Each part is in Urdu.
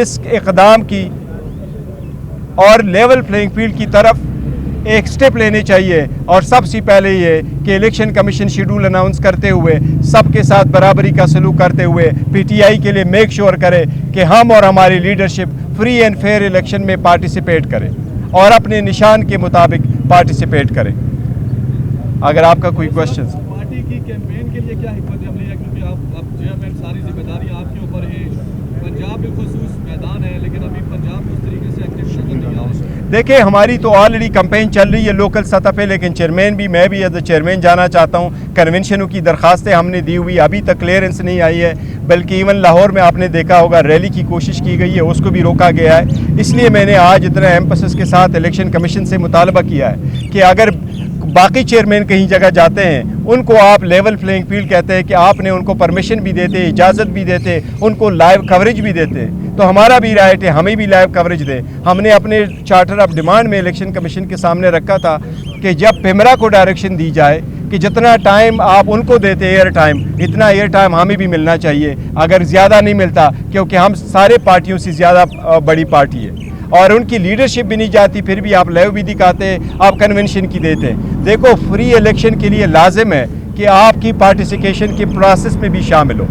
اس اقدام کی اور لیول پلینگ فیلڈ کی طرف ایک سٹیپ لینے چاہیے, اور سب سے پہلے یہ کہ الیکشن کمیشن شیڈول اناؤنس کرتے ہوئے سب کے ساتھ برابری کا سلوک کرتے ہوئے پی ٹی آئی کے لیے میک شور کرے کہ ہم اور ہماری leadership free and fair election میں پارٹیسپیٹ کرے اور اپنے نشان کے مطابق پارٹیسپیٹ کرے. اگر آپ کا کوئی کوشچن. پارٹی کی کیمپین کے لیے کیا حکمت عملی ہے, کیونکہ آپ چیئرمین ساری ذمہ داری آپ کے اوپر ہے, پنجاب بالخصوص میدان ہے, لیکن ابھی پنجاب اس طریقے سے ایکٹیو نظر نہیں آ رہا. دیکھیں ہماری تو آلریڈی کمپین چل رہی ہے لوکل سطح پہ, لیکن چیئرمین بھی میں بھی ایز اے چیئرمین جانا چاہتا ہوں. کنونشنوں کی درخواستیں ہم نے دی ہوئی, ابھی تک کلیئرنس نہیں آئی ہے, بلکہ ایون لاہور میں آپ نے دیکھا ہوگا ریلی کی کوشش کی گئی ہے, اس کو بھی روکا گیا ہے. اس لیے میں نے آج اتنا ایمپسس کے ساتھ الیکشن کمیشن سے مطالبہ کیا ہے کہ اگر باقی چیئرمین کہیں جگہ جاتے ہیں ان کو آپ لیول پلینگ فیلڈ کہتے ہیں کہ آپ نے ان کو پرمیشن بھی دیتے, اجازت بھی دیتے, ان کو لائیو کوریج بھی دیتے, تو ہمارا بھی رائٹ ہے ہمیں بھی لائیو کوریج دے. ہم نے اپنے چارٹر آف ڈیمانڈ میں الیکشن کمیشن کے سامنے رکھا تھا کہ جب پیمرا کو ڈائریکشن دی جائے کہ جتنا ٹائم آپ ان کو دیتے ایئر ٹائم, اتنا ایئر ٹائم ہمیں بھی ملنا چاہیے. اگر زیادہ نہیں ملتا, کیونکہ ہم سارے پارٹیوں سے زیادہ بڑی پارٹی ہے اور ان کی لیڈرشپ بھی نہیں جاتی, پھر بھی آپ لائیو بھی دکھاتے, آپ کنونشن کی دیتے. دیکھو فری الیکشن کے لیے لازم ہے کہ آپ کی پارٹیسپیشن کے پروسیس میں بھی شامل ہو,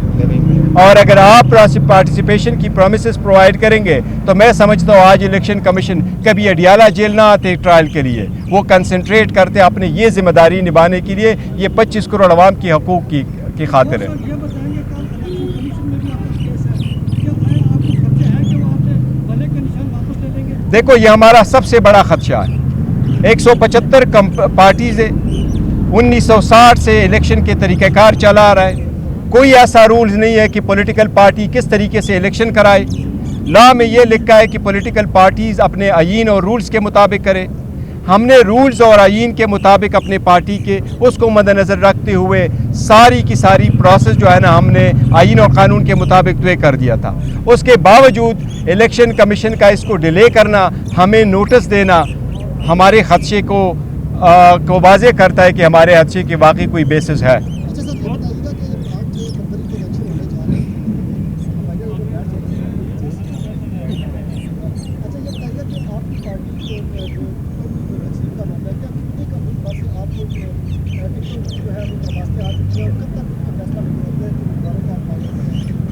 اور اگر آپ پارٹیسپیشن کی پرومسز پرووائڈ کریں گے تو میں سمجھتا ہوں آج الیکشن کمیشن کبھی اڈیالہ جیل نہ آتے ٹرائل کے لیے, وہ کنسنٹریٹ کرتے اپنے یہ ذمہ داری نبھانے کے لیے. یہ 25 کروڑ عوام کی حقوق کی خاطر ہے. دیکھو یہ ہمارا سب سے بڑا خدشہ ہے. 175 پارٹیز 1960 سے الیکشن کے طریقہ کار چلا آ رہا ہے. کوئی ایسا رولز نہیں ہے کہ پولیٹیکل پارٹی کس طریقے سے الیکشن کرائے. لا میں یہ لکھا ہے کہ پولیٹیکل پارٹیز اپنے آئین اور رولز کے مطابق کرے. ہم نے رولز اور آئین کے مطابق اپنے پارٹی کے اس کو مد نظر رکھتے ہوئے ساری کی ساری پروسیس جو ہے نا ہم نے آئین اور قانون کے مطابق طے کر دیا تھا. اس کے باوجود الیکشن کمیشن کا اس کو ڈیلے کرنا, ہمیں نوٹس دینا ہمارے خدشے کو واضح کرتا ہے کہ ہمارے خدشے کے واقعی کوئی بیسس ہے.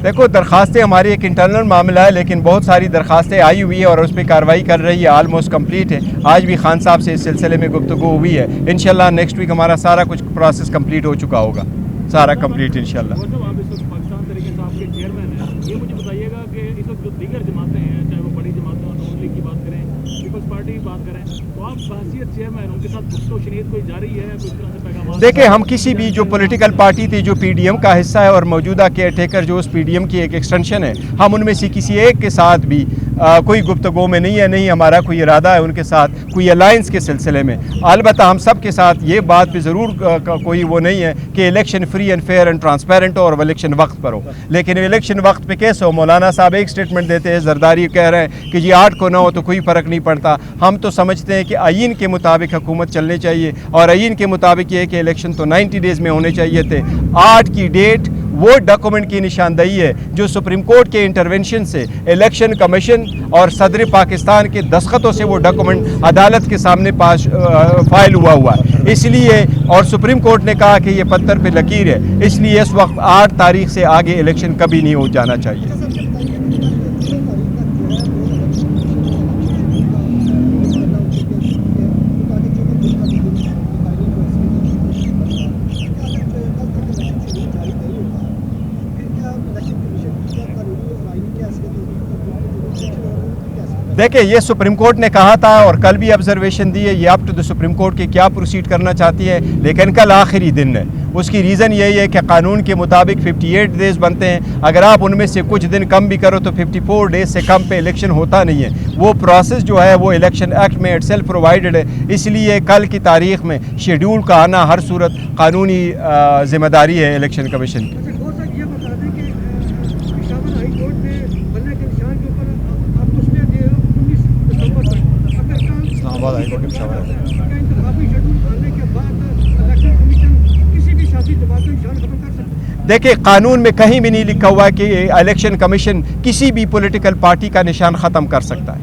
دیکھو درخواستیں ہماری ایک انٹرنل معاملہ ہے, لیکن بہت ساری درخواستیں آئی ہوئی ہے اور اس پہ کارروائی کر رہی ہے, آلموسٹ کمپلیٹ ہے. آج بھی خان صاحب سے اس سلسلے میں گفتگو ہوئی ہے. انشاءاللہ نیکسٹ ویک ہمارا سارا کچھ پروسیس کمپلیٹ ہو چکا ہوگا, سارا کمپلیٹ انشاءاللہ. پاکستان طریقے سے آپ کے چیئرمین ہیں, یہ مجھے بتائیے گا کہ اس وقت جو دیگر جماعتیں ہیں, چاہے وہ بڑی جماعتیں نون لیگ کی بات کریں, پیپلز پارٹی کی بات کریں, تو آپ بحیثیت چیئرمین ان کے ساتھ گفت و شنید کوئی جاری ہے, کوئی طرح سے پیغامات؟ دیکھیں ہم کسی بھی جو پولیٹیکل پارٹی تھی جو پی ڈی ایم کا حصہ ہے اور موجودہ کیئر ٹیکر جو اس پی ڈی ایم کی ایک ایکسٹینشن ہے, ہم ان میں سے کسی ایک کے ساتھ بھی کوئی گفتگو میں نہیں ہے, نہیں ہمارا کوئی ارادہ ہے ان کے ساتھ کوئی الائنس کے سلسلے میں. البتہ ہم سب کے ساتھ یہ بات بھی ضرور کوئی وہ نہیں ہے کہ election free and fair and transparent ہو اور الیکشن وقت پر ہو. لیکن الیکشن وقت پہ کیسے ہو؟ مولانا صاحب ایک سٹیٹمنٹ دیتے ہیں, زرداری کہہ رہے ہیں کہ جی 8 کو 9 تو کوئی فرق نہیں پڑتا. ہم تو سمجھتے ہیں کہ آئین کے مطابق حکومت چلنے چاہیے, اور آئین کے مطابق یہ کہ الیکشن تو 90 ڈیز میں ہونے چاہیے تھے. 8 کی ڈیٹ وہ ڈاکومنٹ کی نشاندہی ہے جو سپریم کورٹ کے انٹرونشن سے الیکشن کمیشن اور صدر پاکستان کے دستخطوں سے وہ ڈاکومنٹ عدالت کے سامنے فائل ہوا ہے. اس لیے اور سپریم کورٹ نے کہا کہ یہ پتھر پہ لکیر ہے, اس لیے اس وقت 8 تاریخ سے آگے الیکشن کبھی نہیں ہو جانا چاہیے. دیکھیں یہ سپریم کورٹ نے کہا تھا اور کل بھی آبزرویشن دی ہے, یہ up to the supreme court کے کیا پروسیڈ کرنا چاہتی ہے, لیکن کل آخری دن ہے. اس کی ریزن یہی ہے کہ قانون کے مطابق 58 ڈیز بنتے ہیں, اگر آپ ان میں سے کچھ دن کم بھی کرو تو 54 ڈیز سے کم پہ الیکشن ہوتا نہیں ہے. وہ پروسیس جو ہے وہ الیکشن ایکٹ میں اٹ سیلف پرووائڈڈ ہے, اس لیے کل کی تاریخ میں شیڈول کا آنا ہر صورت قانونی ذمہ داری ہے الیکشن کمیشن کی. دیکھیں قانون میں کہیں بھی نہیں لکھا ہوا کہ الیکشن کمیشن کسی بھی پولیٹیکل پارٹی کا نشان ختم کر سکتا ہے.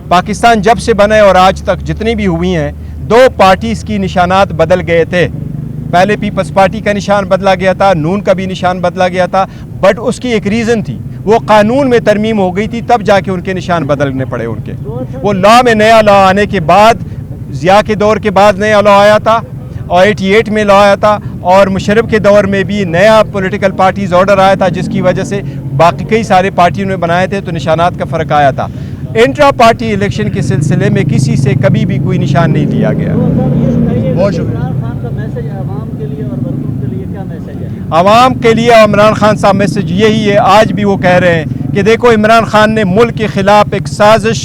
پاکستان جب سے بنا ہے اور آج تک جتنی بھی ہوئی ہیں 2 پارٹیز کی نشانات بدل گئے تھے. پہلے پیپلز پارٹی کا نشان بدلا گیا تھا, نون کا بھی نشان بدلا گیا تھا, بٹ اس کی ایک ریزن تھی, وہ قانون میں ترمیم ہو گئی تھی, تب جا کے ان کے نشان بدلنے پڑے ان کے. وہ لا میں نیا لا آنے کے بعد, ضیاء کے دور کے بعد نیا لا آیا تھا اور 88 میں لا آیا تھا, اور مشرف کے دور میں بھی نیا پولیٹیکل پارٹیز آرڈر آیا تھا, جس کی وجہ سے باقی کئی سارے پارٹیوں نے بنائے تھے تو نشانات کا فرق آیا تھا. انٹرا پارٹی الیکشن کے سلسلے میں کسی سے کبھی بھی کوئی نشان نہیں لیا گیا. عوام کے لیے عمران خان صاحب میسج یہی ہے, آج بھی وہ کہہ رہے ہیں کہ دیکھو عمران خان نے ملک کے خلاف ایک سازش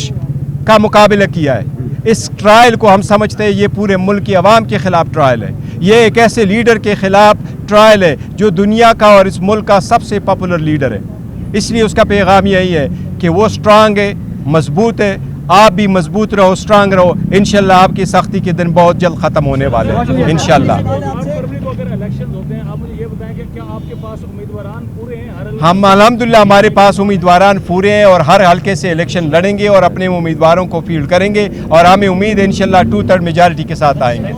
کا مقابلہ کیا ہے. اس ٹرائل کو ہم سمجھتے ہیں یہ پورے ملک کی عوام کے خلاف ٹرائل ہے. یہ ایک ایسے لیڈر کے خلاف ٹرائل ہے جو دنیا کا اور اس ملک کا سب سے پاپولر لیڈر ہے. اس لیے اس کا پیغام یہی ہے کہ وہ سٹرانگ ہے, مضبوط ہے, آپ بھی مضبوط رہو, سٹرانگ رہو. انشاءاللہ آپ کی سختی کے دن بہت جلد ختم ہونے والے ہیں انشاءاللہ. ہم الحمدللہ ہمارے پاس امیدواران پورے ہیں اور ہر حلقے سے الیکشن لڑیں گے اور اپنے امیدواروں کو فیلڈ کریں گے, اور ہمیں امید ہے انشاءاللہ 2/3 میجارٹی کے ساتھ آئیں گے.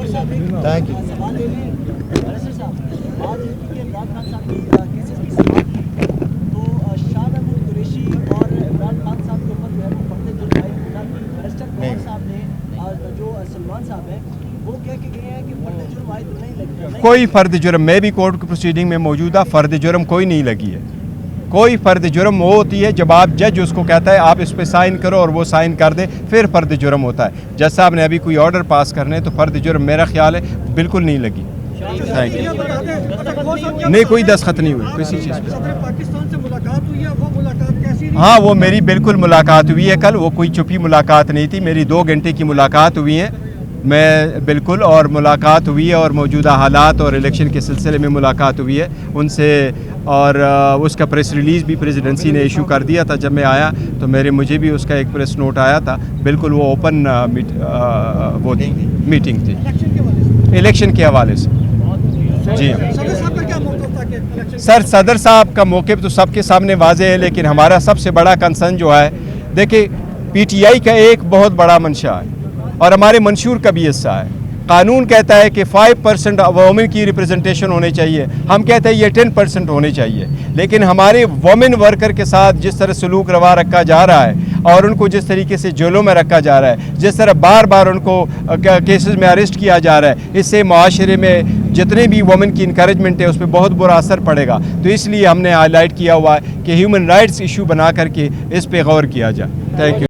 Thank you. کوئی فرد جرم, میں بھی کورٹ کی پروسیڈنگ میں موجودہ, فرد جرم کوئی نہیں لگی ہے. کوئی فرد جرم وہ ہوتی ہے جب آپ جج اس کو کہتا ہے آپ اس پہ سائن کرو اور وہ سائن کر دے, پھر فرد جرم ہوتا ہے. جج صاحب نے ابھی کوئی آرڈر پاس کرنے تو فرد جرم میرا خیال ہے بالکل نہیں لگی. Thank you. نہیں کوئی دستخط نہیں ہوئی کسی چیز پہ. ہاں وہ میری بالکل ملاقات ہوئی ہے کل, وہ کوئی چھپی ملاقات نہیں تھی, میری 2 گھنٹے کی ملاقات ہوئی ہیں میں بالکل, اور ملاقات ہوئی ہے اور موجودہ حالات اور الیکشن کے سلسلے میں ملاقات ہوئی ہے ان سے, اور اس کا پریس ریلیز بھی پریزیڈنسی نے ایشو کر دیا تھا. جب میں آیا تو مجھے بھی اس کا ایک پریس نوٹ آیا تھا. بالکل وہ اوپن وہ میٹنگ تھی الیکشن کے حوالے سے. جی سر, صدر صاحب کا موقف تو سب کے سامنے واضح ہے, لیکن ہمارا سب سے بڑا کنسرن جو ہے, دیکھیں پی ٹی آئی کا ایک بہت بڑا منشا ہے اور ہمارے منشور کا بھی حصہ ہے. قانون کہتا ہے کہ 5% وومن کی ریپرزنٹیشن ہونے چاہیے, ہم کہتے ہیں یہ 10% ہونے چاہیے. لیکن ہمارے وومن ورکر کے ساتھ جس طرح سلوک روا رکھا جا رہا ہے اور ان کو جس طریقے سے جیلوں میں رکھا جا رہا ہے, جس طرح بار بار ان کو کیسز میں اریسٹ کیا جا رہا ہے, اس سے معاشرے میں جتنے بھی وومن کی انکریجمنٹ ہے اس پہ بہت برا اثر پڑے گا. تو اس لیے ہم نے ہائی لائٹ کیا ہوا ہے کہ ہیومن رائٹس ایشو بنا کر کے اس پہ غور کیا جائے. Thank you.